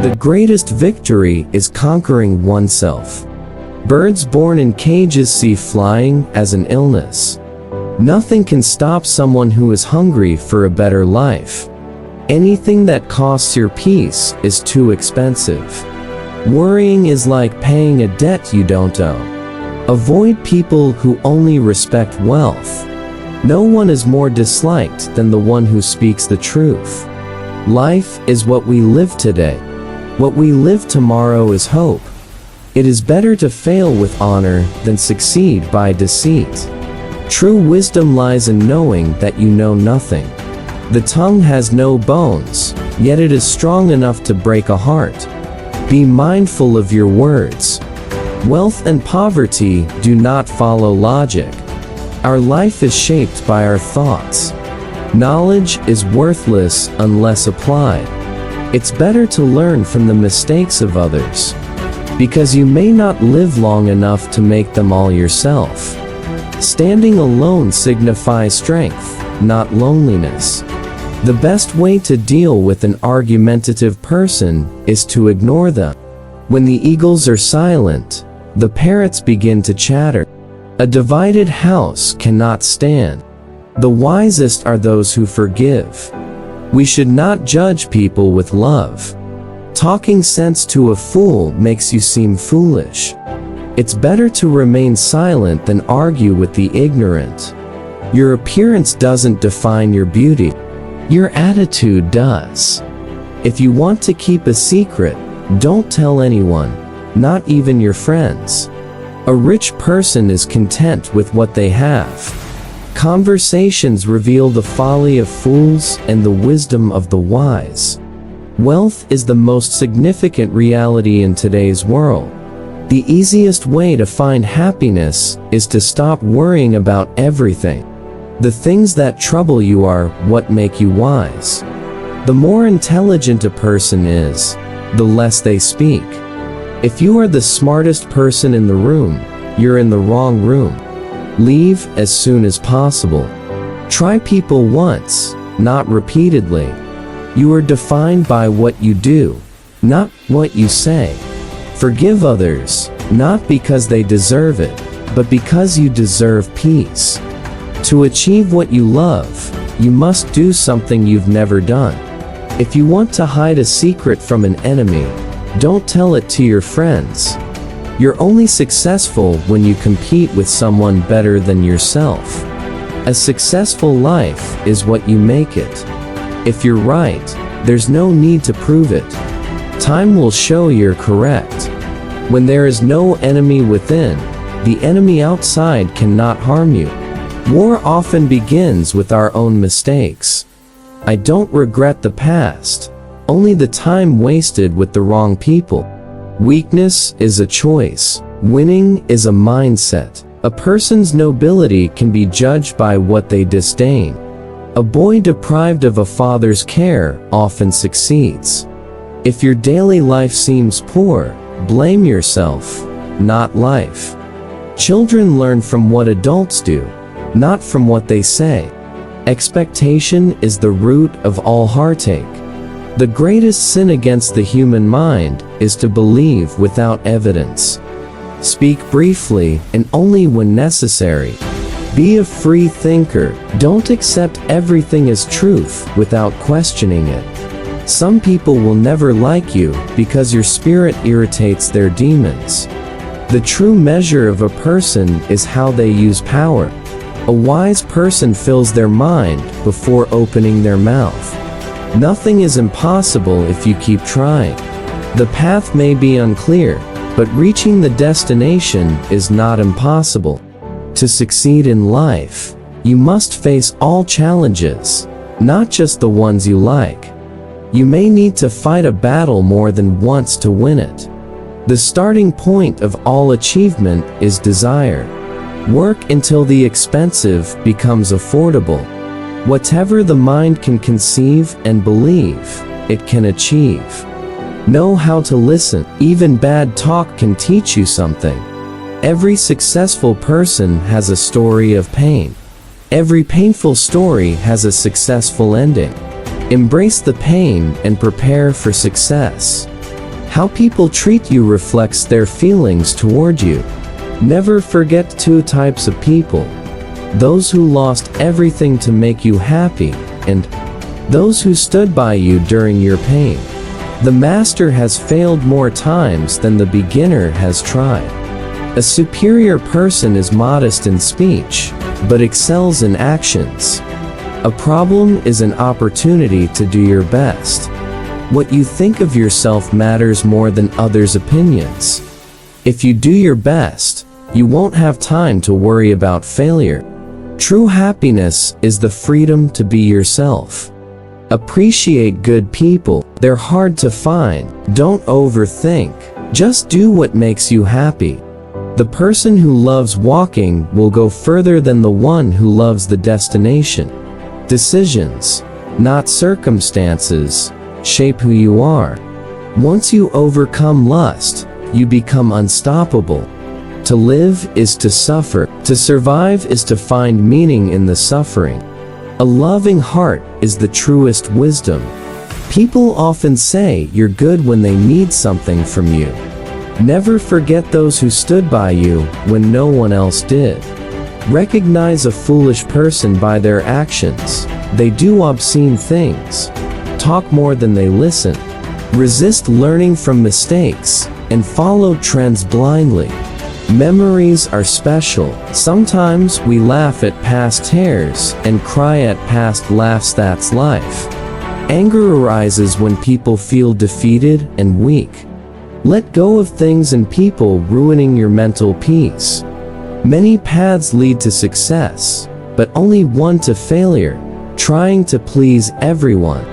The greatest victory is conquering oneself. Birds born in cages see flying as an illness. Nothing can stop someone who is hungry for a better life. Anything that costs your peace is too expensive. Worrying is like paying a debt you don't owe. Avoid people who only respect wealth. No one is more disliked than the one who speaks the truth. Life is what we live today. What we live tomorrow is hope. It is better to fail with honor than succeed by deceit. True wisdom lies in knowing that you know nothing. The tongue has no bones, yet it is strong enough to break a heart. Be mindful of your words. Wealth and poverty do not follow logic. Our life is shaped by our thoughts. Knowledge is worthless unless applied. It's better to learn from the mistakes of others, because you may not live long enough to make them all yourself. Standing alone signifies strength, not loneliness. The best way to deal with an argumentative person is to ignore them. When the eagles are silent, the parrots begin to chatter. A divided house cannot stand. The wisest are those who forgive. We should not judge people with love. Talking sense to a fool makes you seem foolish. It's better to remain silent than argue with the ignorant. Your appearance doesn't define your beauty. Your attitude does. If you want to keep a secret, don't tell anyone, not even your friends. A rich person is content with what they have. Conversations reveal the folly of fools and the wisdom of the wise. Wealth is the most significant reality in today's world. The easiest way to find happiness is to stop worrying about everything. The things that trouble you are what make you wise. The more intelligent a person is, the less they speak. If you are the smartest person in the room, you're in the wrong room. Leave as soon as possible. Try people once, not repeatedly. You are defined by what you do, not what you say. Forgive others, not because they deserve it, but because you deserve peace. To achieve what you love, you must do something you've never done. If you want to hide a secret from an enemy, don't tell it to your friends. You're only successful when you compete with someone better than yourself. A successful life is what you make it. If you're right, there's no need to prove it. Time will show you're correct. When there is no enemy within, the enemy outside cannot harm you. War often begins with our own mistakes. I don't regret the past, only the time wasted with the wrong people. Weakness is a choice. Winning is a mindset. A person's nobility can be judged by what they disdain. A boy deprived of a father's care often succeeds. If your daily life seems poor, blame yourself, not life. Children learn from what adults do, not from what they say. Expectation is the root of all heartache. The greatest sin against the human mind is to believe without evidence. Speak briefly and only when necessary. Be a free thinker. Don't accept everything as truth without questioning it. Some people will never like you because your spirit irritates their demons. The true measure of a person is how they use power. A wise person fills their mind before opening their mouth. Nothing is impossible if you keep trying. The path may be unclear, but reaching the destination is not impossible. To succeed in life, you must face all challenges, not just the ones you like. You may need to fight a battle more than once to win it. The starting point of all achievement is desire. Work until the expensive becomes affordable. Whatever the mind can conceive and believe, it can achieve. Know how to listen. Even bad talk can teach you something. Every successful person has a story of pain. Every painful story has a successful ending. Embrace the pain and prepare for success. How people treat you reflects their feelings toward you. Never forget two types of people: those who lost everything to make you happy, and those who stood by you during your pain. The master has failed more times than the beginner has tried. A superior person is modest in speech, but excels in actions. A problem is an opportunity to do your best. What you think of yourself matters more than others' opinions. If you do your best, you won't have time to worry about failure. True happiness is the freedom to be yourself. Appreciate good people. They're hard to find. Don't overthink. Just do what makes you happy. The person who loves walking will go further than the one who loves the destination. Decisions, not circumstances, shape who you are. Once you overcome lust, you become unstoppable. To live is to suffer. To survive is to find meaning in the suffering. A loving heart is the truest wisdom. People often say you're good when they need something from you. Never forget those who stood by you when no one else did. Recognize a foolish person by their actions. They do obscene things, talk more than they listen, resist learning from mistakes, and follow trends blindly. Memories are special. Sometimes we laugh at past tears and cry at past laughs. That's life. Anger arises when people feel defeated and weak. Let go of things and people ruining your mental peace. Many paths lead to success, but only one to failure. Trying to please everyone